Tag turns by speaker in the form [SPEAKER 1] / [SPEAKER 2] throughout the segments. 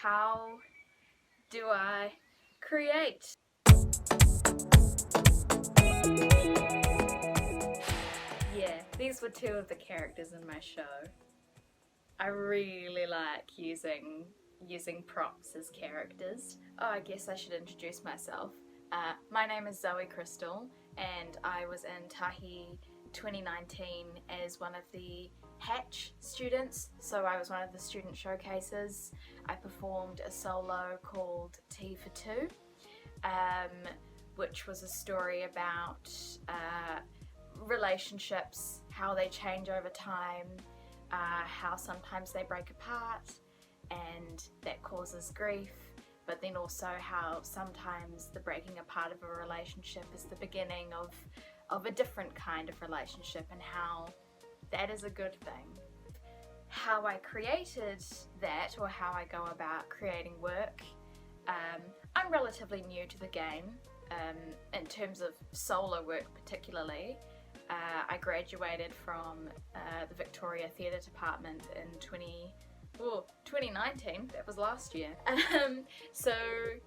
[SPEAKER 1] How do I create? Yeah, these were two of the characters in my show. I really like using props as characters. Oh, I guess I should introduce myself. My name is Zoë Christall, and I was in TAHI 2019 as one of the Hatch students, so I was one of the student showcases. I performed a solo called Tea for Two, which was a story about relationships, how they change over time, how sometimes they break apart and that causes grief, but then also how sometimes the breaking apart of a relationship is the beginning of a different kind of relationship and how that is a good thing. How I created that, or how I go about creating work, I'm relatively new to the game in terms of solo work particularly. I graduated from the Victoria Theatre Department in 2019, that was last year. So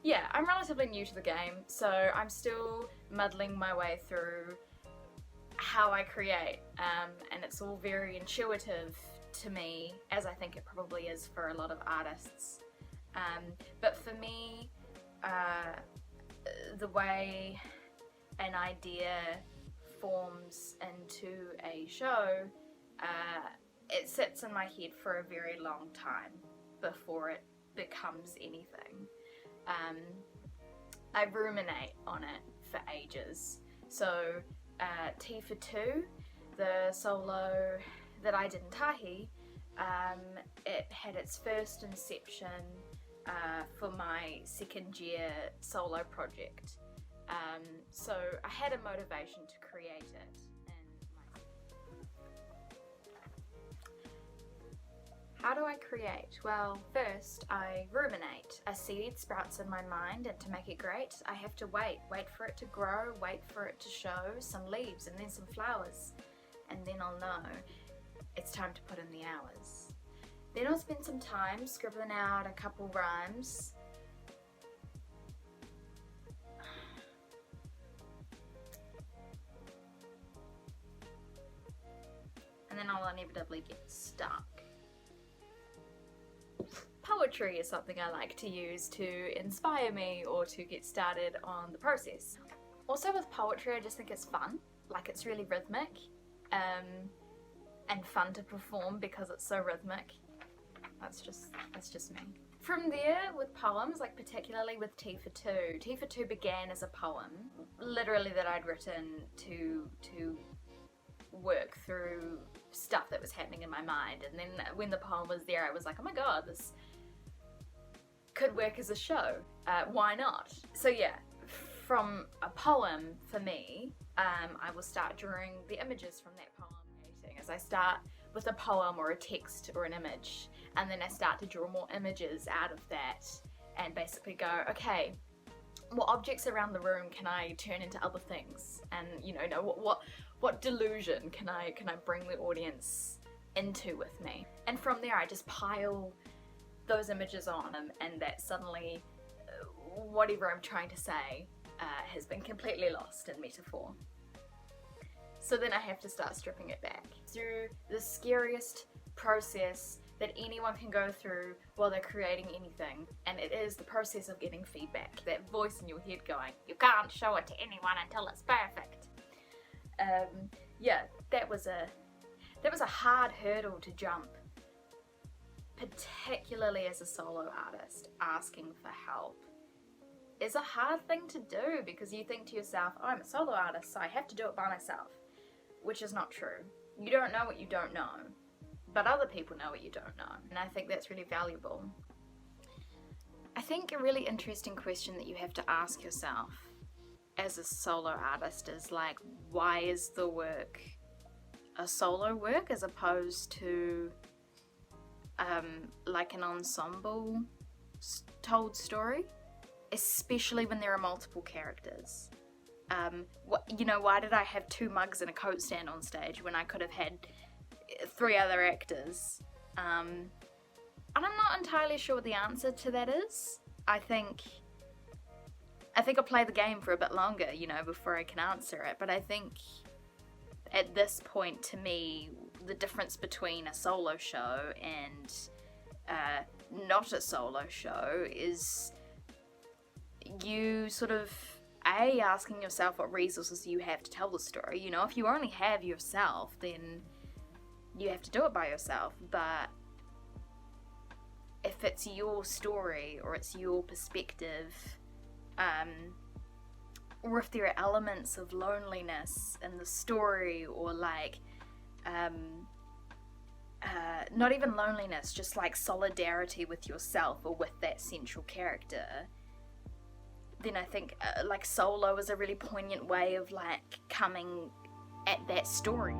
[SPEAKER 1] yeah, I'm relatively new to the game, so I'm still muddling my way through how I create, and it's all very intuitive to me, as I think it probably is for a lot of artists. But for me, the way an idea forms into a show, it sits in my head for a very long time before it becomes anything. I ruminate on it for ages. So Tea for Two, the solo that I did in TAHI, it had its first inception for my second year solo project. So I had a motivation to create it. How do I create? Well, first I ruminate. A seed sprouts in my mind, and to make it great, I have to wait for it to grow, wait for it to show some leaves and then some flowers, and then I'll know it's time to put in the hours. Then I'll spend some time scribbling out a couple rhymes. And then I'll inevitably get stuck. Poetry is something I like to use to inspire me or to get started on the process. Also with poetry, I just think it's fun. Like, it's really rhythmic, and fun to perform because it's so rhythmic. That's just me. From there, with poems, like particularly with Tea for Two. Tea for Two began as a poem, literally, that I'd written to work through stuff that was happening in my mind, and then when the poem was there, I was like, oh my god, this could work as a show. Why not? So yeah, from a poem, for me, I will start drawing the images from that poem. As I start with a poem or a text or an image, and then I start to draw more images out of that and basically go, okay, what objects around the room can I turn into other things? And what delusion can I bring the audience into with me? And from there I just pile those images on, and that suddenly whatever I'm trying to say has been completely lost in metaphor. So then I have to start stripping it back through the scariest process that anyone can go through while they're creating anything, and it is the process of getting feedback. That voice in your head going, you can't show it to anyone until it's perfect. Yeah, that was a hard hurdle to jump, particularly as a solo artist. Asking for help is a hard thing to do because you think to yourself, oh, I'm a solo artist, so I have to do it by myself, which is not true. You don't know what you don't know, but other people know what you don't know, and I think that's really valuable. I think a really interesting question that you have to ask yourself as a solo artist is like, why is the work a solo work as opposed to like an ensemble told story, especially when there are multiple characters? Why did I have 2 mugs and a coat stand on stage when I could have had 3 other actors? And I'm not entirely sure what the answer to that is. I think I'll play the game for a bit longer, you know, before I can answer it. But I think at this point, to me, the difference between a solo show and not a solo show is you sort of asking yourself what resources you have to tell the story. You know, if you only have yourself, then you have to do it by yourself. But if it's your story or it's your perspective, or if there are elements of loneliness in the story, or like not even loneliness, just like solidarity with yourself or with that central character, then I think like solo is a really poignant way of like coming at that story.